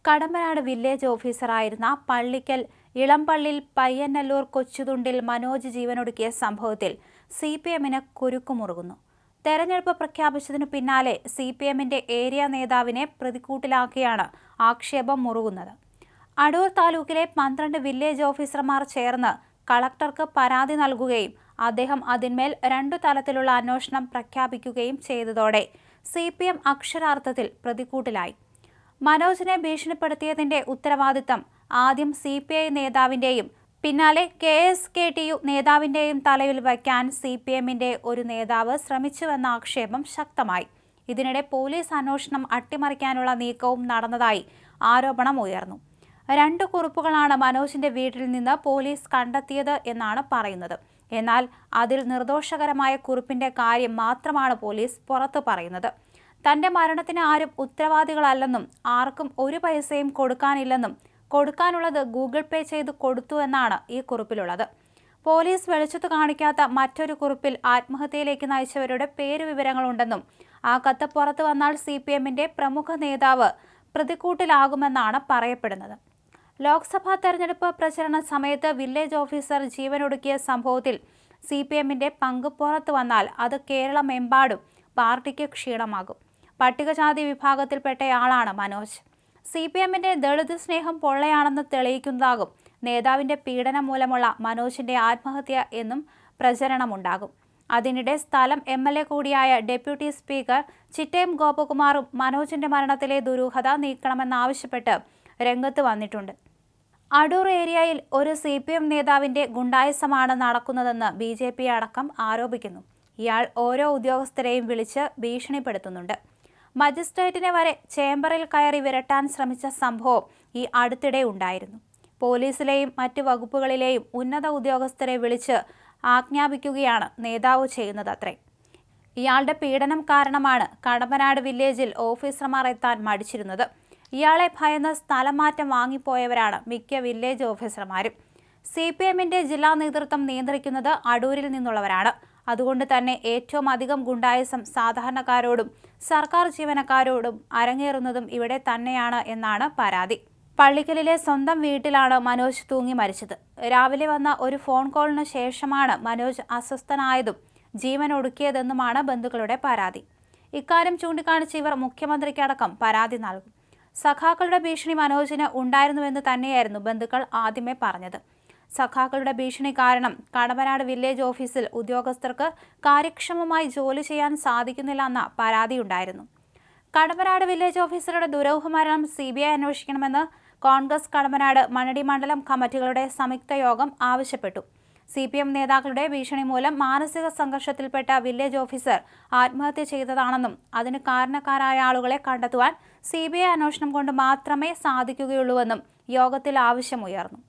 Kadampanad village ഓഫീസറായിരുന്ന Pallikkal ഇളംപള്ളിയിൽ പയ്യന്നല്ലൂർ Kochuthundil Manoj ജീവനൊടുക്കിയ സംഭവത്തിൽ CPM-ന് കുരുക്കുമുറുകുന്നു. തെരഞ്ഞെടുപ്പ് പ്രഖ്യാപിച്ചതിനു പിന്നാലെ CPM-ന്റെ ഏരിയ നേതാവിനെ പ്രതിക്കൂട്ടിലാക്കിയാണ് ആക്ഷേപം മുറുകുന്നത്. അടൂർ താലൂക്കിലെ 12 വില്ലേജ് ഓഫീസർമാർ ചേർന്ന് കളക്ടർക്ക് പരാതി നൽകുകയും അദ്ദേഹം അതിന്മേൽ 2 തലത്തിലുള്ള അന്വേഷണം പ്രഖ്യാപിക്കുകയും ചെയ്തതോടെ CPM അക്ഷരാർത്ഥത്തിൽ പ്രതിക്കൂട്ടിലായി. മനോജിനെ ഭീഷണിപ്പെടുത്തിയതിന്റെ ഉത്തരവാദിത്തം ആദ്യം CPI നേതാവിന്റെയും പിന്നാലെ KSKTU നേതാവിന്റെയും തലയിൽ വയ്ക്കാൻ CPM-ന്റെ ഒരു നേതാവ് ശ്രമിച്ചുവെന്ന ആക്ഷേപം ശക്തമായി. ഇതിനിടെ പോലീസ് അന്വേഷണം അട്ടിമറിക്കാനുള്ള നീക്കവും നടന്നതായി ആരോപണം ഉയർന്നു. 2 കുറിപ്പുകളാണ് മനോജിന്റെ വീട്ടിൽ നിന്ന് പോലീസ് കണ്ടെത്തിയത് എന്നാണ് പറയുന്നത്. എന്നാൽ അതിൽ നിർദോഷകരമായ കുറിപ്പിന്റെ കാര്യം മാത്രമാണ് പോലീസ് പുറത്തു പറയുന്നത്. തന്റെ മരണത്തിന് ആരും ഉത്തരവാദികളല്ലെന്നും ആർക്കും ഒരു പൈസയും കൊടുക്കാനില്ലെന്നും കൊടുക്കാനുള്ളത് ഗൂഗിൾ പേ ചെയ്ത് കൊടുത്തു എന്നാണ് ഈ കുറിപ്പിലുള്ളത്. പോലീസ് വെളിച്ചത്ത് കാണിക്കാത്ത മറ്റൊരു കുറിപ്പിൽ ആത്മഹത്യയിലേക്ക് നയിച്ചവരുടെ പേരുവിവരങ്ങളുണ്ടെന്നും ആ കത്ത് പുറത്തു വന്നാൽ CPM-ന്റെ പ്രമുഖ നേതാവ് പ്രതിക്കൂട്ടിലാകുമെന്നാണ് പറയപ്പെടുന്നത്. ലോക്സഭാ തെരഞ്ഞെടുപ്പ് പ്രചരണ സമയത്ത് വില്ലേജ് ഓഫീസർ ജീവനൊടുക്കിയ സംഭവത്തിൽ CPM-ന്റെ പങ്ക് പുറത്തു വന്നാൽ അത് കേരളമെമ്പാടും പാർട്ടിക്ക് ക്ഷീണമാകും. പട്ടികജാതി വിഭാഗത്തിൽപ്പെട്ടയാളാണ് മനോജ്. CPM-ന്റെ ദളിത് സ്നേഹം പൊള്ളയാണെന്ന് തെളിയിക്കുന്നതാകും നേതാവിന്റെ പീഡനം മൂലമുള്ള മനോജിന്റെ ആത്മഹത്യ എന്നും പ്രചരണമുണ്ടാകും. അതിനിടെ സ്ഥലം MLA കൂടിയായ ഡെപ്യൂട്ടി സ്പീക്കർ ചിറ്റയം ഗോപകുമാറും മനോജിന്റെ മരണത്തിലെ ദുരൂഹത നീക്കണമെന്നാവശ്യപ്പെട്ട് രംഗത്ത് വന്നിട്ടുണ്ട്. അടൂർ ഏരിയയിൽ ഒരു CPM നേതാവിന്റെ ഗുണ്ടായിസമാണ് നടക്കുന്നതെന്ന് BJP അടക്കം ആരോപിക്കുന്നു. ഇയാൾ ഓരോ ഉദ്യോഗസ്ഥരെയും വിളിച്ച് ഭീഷണിപ്പെടുത്തുന്നുണ്ട്. മജിസ്ട്രേറ്റിനെ വരെ ചേംബറിൽ കയറി വിരട്ടാൻ ശ്രമിച്ച സംഭവം ഈ അടുത്തിടെ ഉണ്ടായിരുന്നു. പോലീസിലെയും മറ്റ് വകുപ്പുകളിലെയും ഉന്നത ഉദ്യോഗസ്ഥരെ വിളിച്ച് ആജ്ഞാപിക്കുകയാണ് നേതാവ് ചെയ്യുന്നതത്രേ. ഇയാളുടെ പീഡനം കാരണമാണ് കടമ്പനാട് വില്ലേജിൽ ഓഫീസർമാർ എത്താൻ മടിച്ചിരുന്നത്. ഇയാളെ ഭയന്ന് സ്ഥലം മാറ്റം വാങ്ങിപ്പോയവരാണ് മിക്ക വില്ലേജ് ഓഫീസർമാരും. CPM-ന്റെ ജില്ലാ നേതൃത്വം നിയന്ത്രിക്കുന്നത് അടൂരിൽ നിന്നുള്ളവരാണ്. അതുകൊണ്ട് തന്നെ ഏറ്റവും അധികം ഗുണ്ടായിസം സാധാരണക്കാരോടും സർക്കാർ ജീവനക്കാരോടും അരങ്ങേറുന്നതും ഇവിടെ തന്നെയാണ് എന്നാണ് പരാതി. പള്ളിക്കലിലെ സ്വന്തം വീട്ടിലാണ് മനോജ് തൂങ്ങി മരിച്ചത്. രാവിലെ വന്ന ഒരു ഫോൺ കോളിന് ശേഷമാണ് മനോജ് അസ്വസ്ഥനായതും ജീവൻ ഒടുക്കിയതെന്നുമാണ് ബന്ധുക്കളുടെ പരാതി. ഇക്കാര്യം ചൂണ്ടിക്കാണിച്ച് ഇവർ മുഖ്യമന്ത്രിക്കടക്കം പരാതി നൽകും. സഖാക്കളുടെ ഭീഷണി മനോജിന് ഉണ്ടായിരുന്നുവെന്ന് തന്നെയായിരുന്നു ബന്ധുക്കൾ ആദ്യമേ പറഞ്ഞത്. സഖാക്കളുടെ ഭീഷണി കാരണം കടമ്പനാട് വില്ലേജ് ഓഫീസിൽ ഉദ്യോഗസ്ഥർക്ക് കാര്യക്ഷമമായി ജോലി ചെയ്യാൻ സാധിക്കുന്നില്ലെന്ന പരാതിയുണ്ടായിരുന്നു. കടമ്പനാട് വില്ലേജ് ഓഫീസറുടെ ദുരൂഹമരണം CBI അന്വേഷിക്കണമെന്ന് കോൺഗ്രസ് കടമ്പനാട് മണടി മണ്ഡലം കമ്മിറ്റികളുടെ സംയുക്ത യോഗം ആവശ്യപ്പെട്ടു. CPM നേതാക്കളുടെ ഭീഷണി മൂലം മാനസിക സംഘർഷത്തിൽപ്പെട്ട വില്ലേജ് ഓഫീസർ ആത്മഹത്യ ചെയ്തതാണെന്നും അതിന് കാരണക്കാരായ ആളുകളെ കണ്ടെത്തുവാൻ CBI അന്വേഷണം കൊണ്ട് മാത്രമേ സാധിക്കുകയുള്ളൂവെന്നും യോഗത്തിൽ ആവശ്യമുയർന്നു.